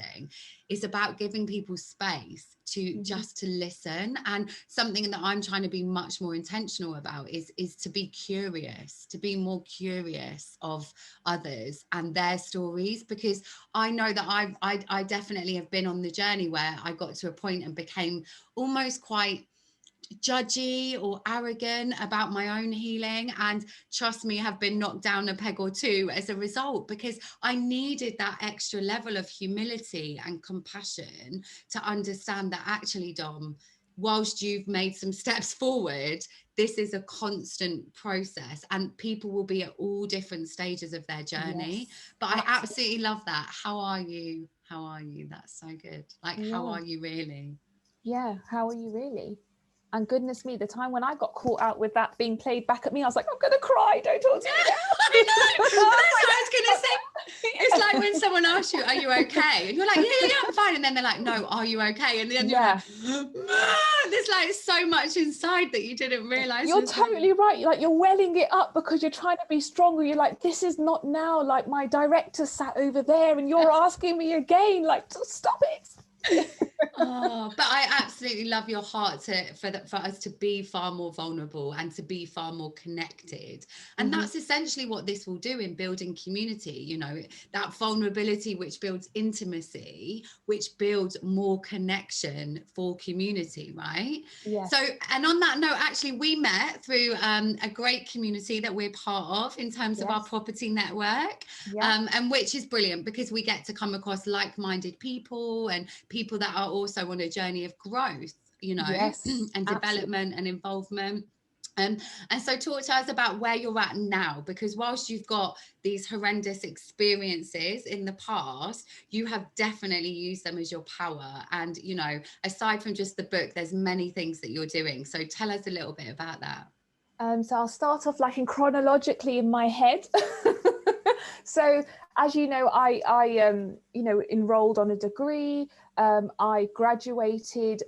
is about giving people space to just to listen. And something that I'm trying to be much more intentional about is to be curious, to be more curious of others and their stories, because I know that I definitely have been on the journey where I got to a point and became almost quite judgy or arrogant about my own healing, and trust me, have been knocked down a peg or two as a result, because I needed that extra level of humility and compassion to understand that actually, Dom, whilst you've made some steps forward, this is a constant process and people will be at all different stages of their journey. But I absolutely love that. How are you? That's so good. Like, how are you really? How are you really? And goodness me, the time when I got caught out with that being played back at me, I was like, I'm going to cry. Don't talk to me now. I know. That's what I was going to say. It's like when someone asks you, are you okay? And you're like, yeah, I'm fine. And then they're like, no, are you okay? And then you're like, there's like so much inside that you didn't realise. You're totally right. Like, you're welling it up because you're trying to be stronger. You're like, this is not now. Like, my director sat over there and you're asking me again. Like, stop it. Oh, but I absolutely love your heart for us to be far more vulnerable and to be far more connected. And Mm-hmm. that's essentially what this will do in building community, you know, that vulnerability which builds intimacy, which builds more connection for community, right? So, Yes. and on that note, actually, we met through a great community that we're part of in terms of our Yes. property network, Yeah. and which is brilliant because we get to come across like-minded people and people that are also on a journey of growth, you know, Yes. and Absolutely. development and involvement. And so talk to us about where you're at now, because whilst you've got these horrendous experiences in the past, you have definitely used them as your power. And, you know, aside from just the book, there's many things that you're doing. So tell us a little bit about that. So I'll start off like in chronologically in my head. So as you know, I you know, enrolled on a degree. I graduated.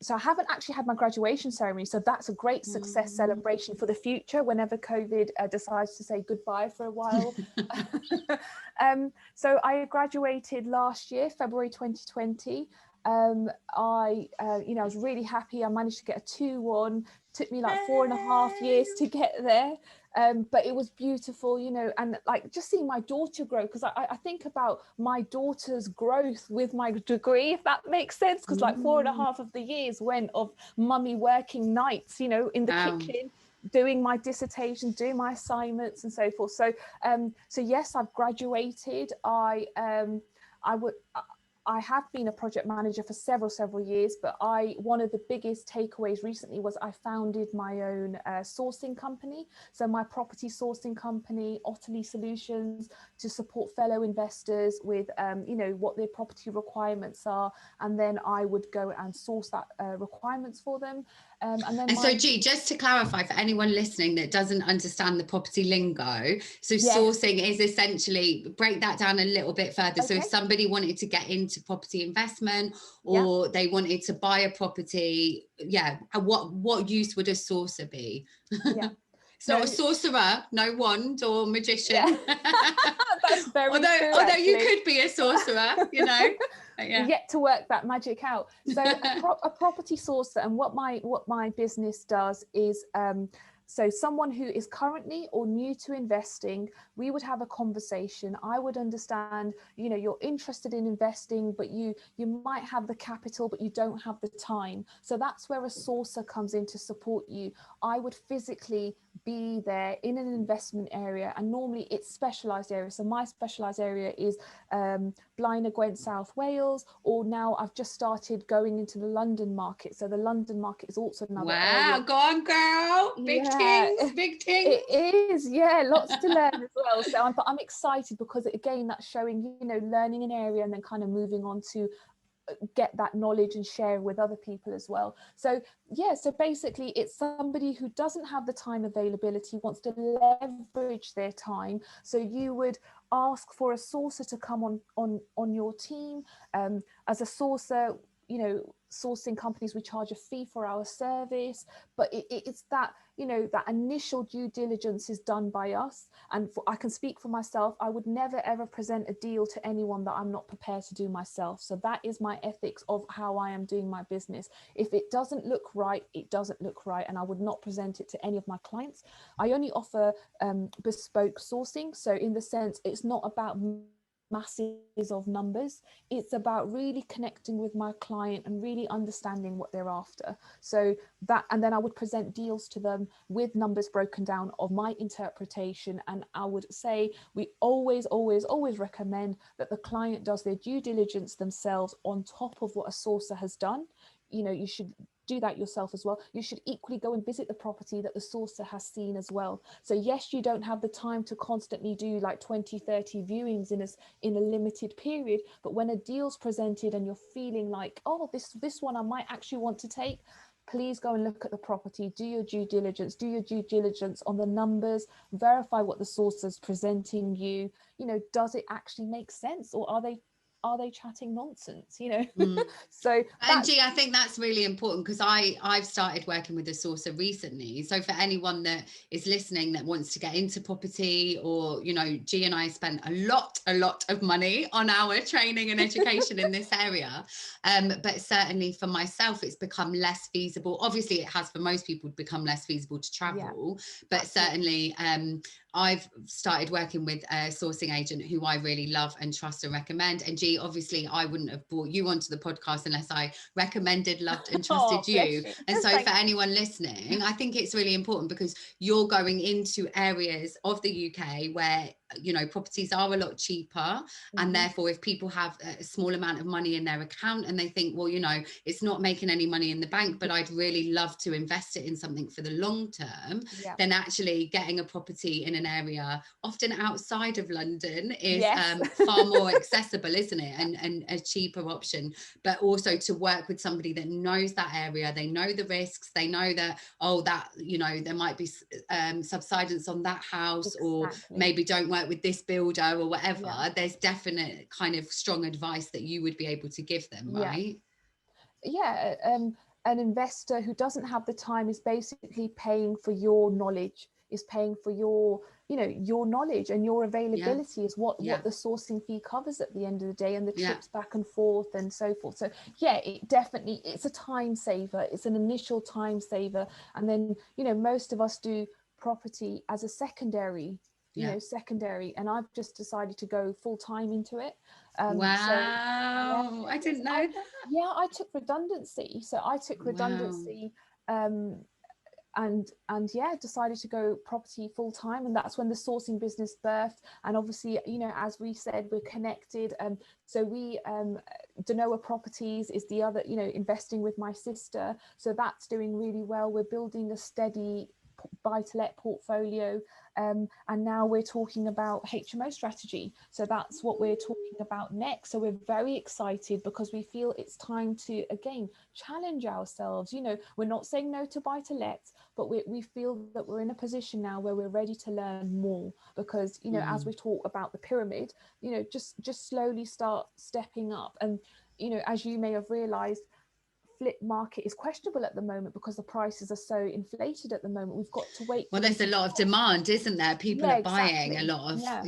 So I haven't actually had my graduation ceremony. So that's a great success celebration for the future whenever COVID decides to say goodbye for a while. So I graduated last year, February 2020. You know, I was really happy. I managed to get a 2-1. Took me like 4.5 years to get there. But it was beautiful, you know, and like just seeing my daughter grow, because I think about my daughter's growth with my degree, if that makes sense, because like 4.5 of the years went of mummy working nights, you know, in the kitchen, doing my dissertation, doing my assignments and so forth. So so yes, I've graduated. I have been a project manager for several years, but one of the biggest takeaways recently was I founded my own sourcing company. So my property sourcing company, Otterly Solutions, to support fellow investors with, you know, what their property requirements are. And then I would go and source that requirements for them. And so, G, just to clarify for anyone listening that doesn't understand the property lingo, so sourcing is essentially, break that down a little bit further. So if somebody wanted to get into property investment or they wanted to buy a property, what use would a sourcer be? Yeah. It's not a sorcerer, no wand or magician. That's very true. Although you could be a sorcerer, you know. Yet to work that magic out. So a property sourcer, and what my business does is so someone who is currently or new to investing, we would have a conversation. I would understand, you know, you're interested in investing, but you might have the capital, but you don't have the time. So that's where a sourcer comes in to support you. I would physically be there in an investment area, and normally it's specialized areas. So my specialized area is Blaenau Gwent, South Wales, or now I've just started going into the London market. So the London market is also another area. Go on, girl. Big things. It is, lots to learn as well. So I'm excited because again, that's showing, you know, learning an area and then kind of moving on to get that knowledge and share with other people as well. So so basically it's somebody who doesn't have the time availability, wants to leverage their time. So you would ask for a sourcer to come on your team. As a sourcer, you know, sourcing companies, we charge a fee for our service, but it's that, you know, that initial due diligence is done by us. And I can speak for myself, I would never ever present a deal to anyone that I'm not prepared to do myself. So that is my ethics of how I am doing my business. If it doesn't look right, it doesn't look right, and I would not present it to any of my clients. I only offer bespoke sourcing. So in the sense, it's not about masses of numbers, it's about really connecting with my client and really understanding what they're after. So that, and then I would present deals to them with numbers broken down of my interpretation. And I would say we always recommend that the client does their due diligence themselves on top of what a sourcer has done. You know, you should do that yourself as well. You should equally go and visit the property that the sourcer has seen as well. So yes, you don't have the time to constantly do like 20-30 viewings in a limited period, but when a deal's presented and you're feeling like, oh, this one I might actually want to take, please go and look at the property, do your due diligence on the numbers, verify what the sourcer's presenting you. You know, does it actually make sense, or are they are they chatting nonsense, you know? Mm. So and G, I think that's really important, because I've started working with a sourcer recently. So for anyone that is listening that wants to get into property, or, you know, G and I spent a lot of money on our training and education in this area. But certainly for myself, it's become less feasible. Obviously it has for most people become less feasible to travel, but absolutely. Certainly I've started working with a sourcing agent who I really love and trust and recommend. And G, obviously I wouldn't have brought you onto the podcast unless I recommended, loved and trusted you. And so for anyone listening, I think it's really important, because you're going into areas of the UK where, you know, properties are a lot cheaper. And therefore, if people have a small amount of money in their account and they think, well, you know, it's not making any money in the bank, but I'd really love to invest it in something for the long term, then actually getting a property in an area often outside of London is far more accessible, isn't it? And a cheaper option. But also to work with somebody that knows that area, they know the risks, they know that, oh, that, you know, there might be subsidence on that house, or maybe don't work with this builder or whatever. There's definite kind of strong advice that you would be able to give them, right? An investor who doesn't have the time is basically paying for your knowledge, is paying for your, you know, your knowledge, and your availability is what the sourcing fee covers at the end of the day, and the trips back and forth and so forth. So it's a time saver, it's an initial time saver. And then, you know, most of us do property as a secondary, and I've just decided to go full time into it. I didn't know that. I took redundancy. And decided to go property full time, and that's when the sourcing business birthed. And obviously, you know, as we said, we're connected. So we Dhanoa Properties is the other, you know, investing with my sister, so that's doing really well. We're building a steady buy-to-let portfolio, and now we're talking about HMO strategy, so that's what we're talking about next. So we're very excited, because we feel it's time to again challenge ourselves. You know, we're not saying no to buy-to-lets, but we feel that we're in a position now where we're ready to learn more, because, you know, as we talk about the pyramid, you know, just slowly start stepping up. And, you know, as you may have realized, flip market is questionable at the moment because the prices are so inflated at the moment. We've got to wait. Well, there's a lot of demand, isn't there? People are buying a lot of at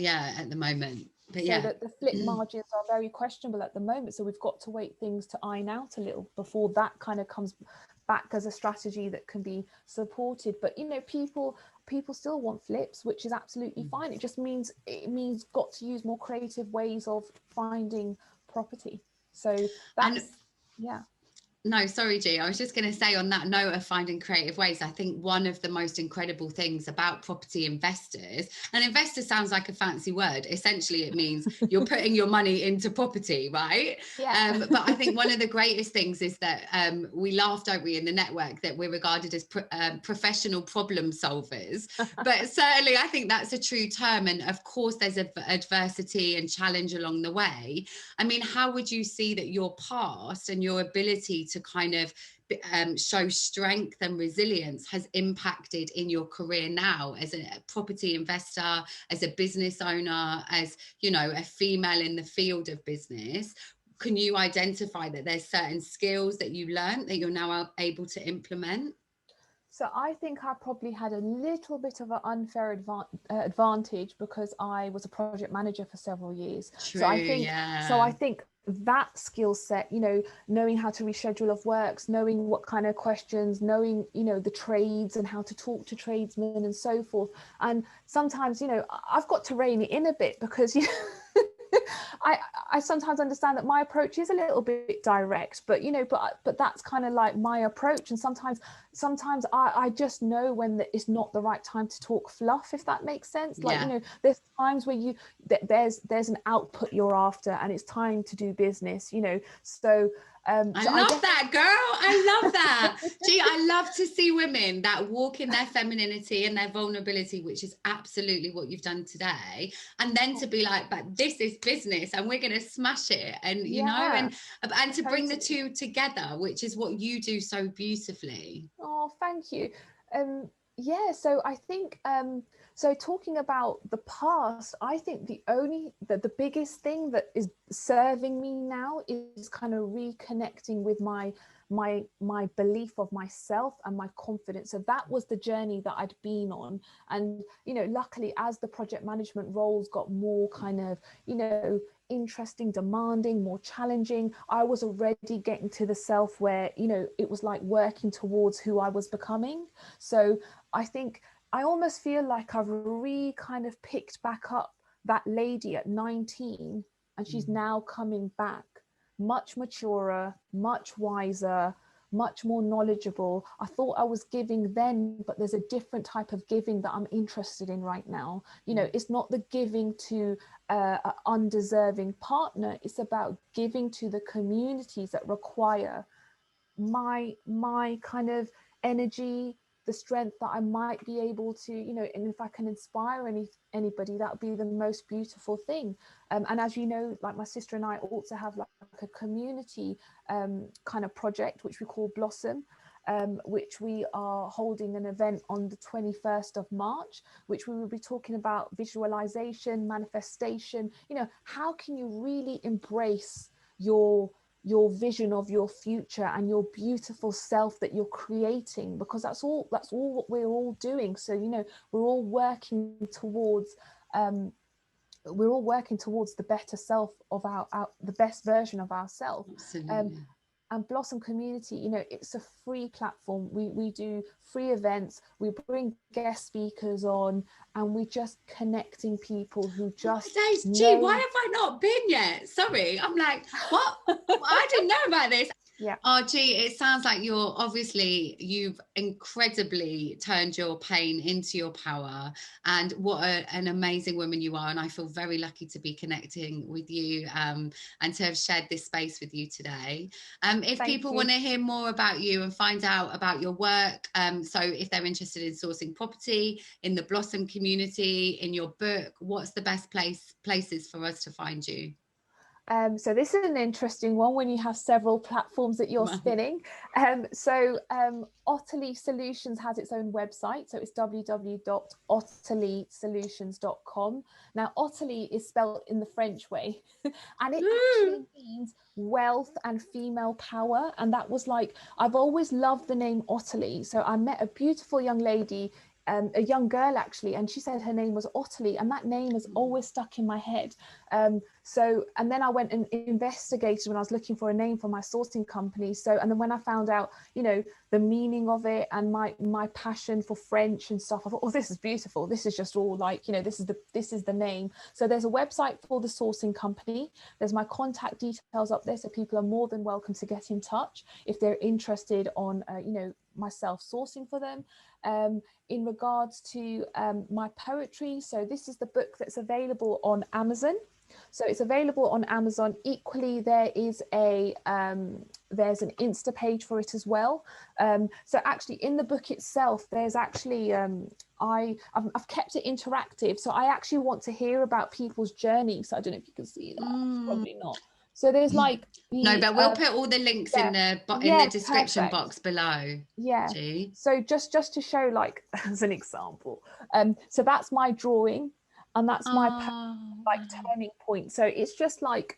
the moment. But so that the flip margins are very questionable at the moment. So we've got to wait things to iron out a little before that kind of comes back as a strategy that can be supported. But, you know, people still want flips, which is absolutely fine. It just means got to use more creative ways of finding property. So that's No, sorry, G. I was just going to say, on that note of finding creative ways, I think one of the most incredible things about property investors, and investor sounds like a fancy word. Essentially, it means you're putting your money into property, right? But I think one of the greatest things is that we laugh, don't we, in the network, that we're regarded as professional problem solvers. But certainly, I think that's a true term. And of course, there's adversity and challenge along the way. I mean, how would you see that your past and your ability to kind of show strength and resilience has impacted in your career now as a property investor, as a business owner, as, you know, a female in the field of business? Can you identify that there's certain skills that you learned that you're now able to implement? So I think I probably had a little bit of an unfair advantage because I was a project manager for several years. True, so I think that skill set, you know, knowing how to reschedule of works, knowing what kind of questions, knowing, you know, the trades and how to talk to tradesmen and so forth. And sometimes, you know, I've got to rein it in a bit because, you know, I sometimes understand that my approach is a little bit direct, but, you know, but that's kind of like my approach. And sometimes I just know when it's not the right time to talk fluff, if that makes sense. Like, you know, there's times where there's an output you're after and it's time to do business, you know. So I love that, girl. I love that. Gee, I love to see women that walk in their femininity and their vulnerability, which is absolutely what you've done today. And then to be like, but this is business and we're going to smash it. And, you know, and to bring the two together, which is what you do so beautifully. Oh, thank you. Yeah, so I think so talking about the past, I think the biggest thing that is serving me now is kind of reconnecting with my belief of myself and my confidence. So that was the journey that I'd been on. And, you know, luckily, as the project management roles got more kind of, you know, interesting, demanding, more challenging, I was already getting to the self where, you know, it was like working towards who I was becoming. So I think I almost feel like I've kind of picked back up that lady at 19, and she's now coming back much maturer, much wiser, much more knowledgeable. I thought I was giving then, but there's a different type of giving that I'm interested in right now. You know, it's not the giving to an undeserving partner. It's about giving to the communities that require my kind of energy, the strength that I might be able to, you know, and if I can inspire anybody, that would be the most beautiful thing. And as you know, like my sister and I also have like a community kind of project which we call Blossom, which we are holding an event on the 21st of March, which we will be talking about visualization, manifestation. You know, how can you really embrace your vision of your future and your beautiful self that you're creating, because that's all what we're all doing. So, you know, we're all working towards the better self of our the best version of ourselves. And Blossom Community, you know, it's a free platform. We do free events, we bring guest speakers on, and we're just connecting people who just Gee, why have I not been yet? Sorry, I'm like, what? I didn't know about this. Yeah. Oh, gee, it sounds like you've incredibly turned your pain into your power, and what an amazing woman you are. And I feel very lucky to be connecting with you and to have shared this space with you today. If people want to hear more about you and find out about your work, so if they're interested in sourcing property in the Blossom community, in your book, what's the best places for us to find you? So this is an interesting one when you have several platforms that you're spinning. So Otterly Solutions has its own website. So it's www.otterlysolutions.com. Now, Otterly is spelled in the French way, and it actually means wealth and female power. And that was like, I've always loved the name Otterly. So I met a beautiful young lady, a young girl actually, and she said her name was Otterly, and that name has always stuck in my head. So, and then I went and investigated when I was looking for a name for my sourcing company. So, and then when I found out, you know, the meaning of it and my passion for French and stuff, I thought, oh, this is beautiful. This is just all like, you know, this is the name. So there's a website for the sourcing company. There's my contact details up there, so people are more than welcome to get in touch if they're interested on, you know, myself sourcing for them. In regards to my poetry, so this is the book that's available on Amazon. So it's available on Amazon. Equally, there is there's an Insta page for it as well. So actually in the book itself, there's actually I've kept it interactive. So I actually want to hear about people's journey. So I don't know if you can see that. Probably not. So there's like no, but we'll put all the links in the description box below. Yeah. G. So just to show, like, as an example, so that's my drawing, and that's my turning point. So it's just like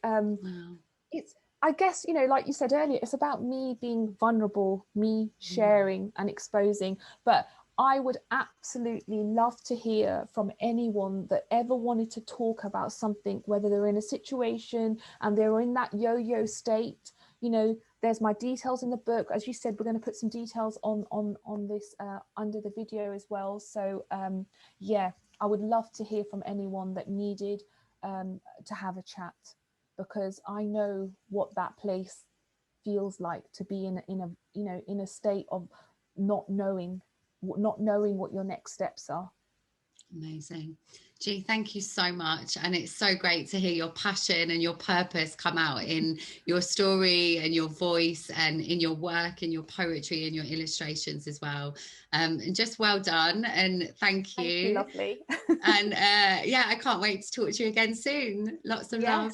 it's, I guess, you know, like you said earlier, it's about me being vulnerable, me sharing and exposing. But I would absolutely love to hear from anyone that ever wanted to talk about something, whether they're in a situation and they're in that yo-yo state. You know, there's my details in the book. As you said, we're going to put some details on this under the video as well. So yeah, I would love to hear from anyone that needed to have a chat, because I know what that place feels like, to be in a state of not knowing what your next steps are. Amazing. Gee, thank you so much. And it's so great to hear your passion and your purpose come out in your story and your voice and in your work and your poetry and your illustrations as well. And just well done. And thank you. Thank you, lovely. And yeah, I can't wait to talk to you again soon. Lots of love.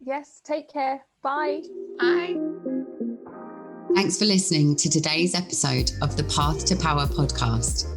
Yes, take care. Bye. Bye. Thanks for listening to today's episode of the Path to Power podcast.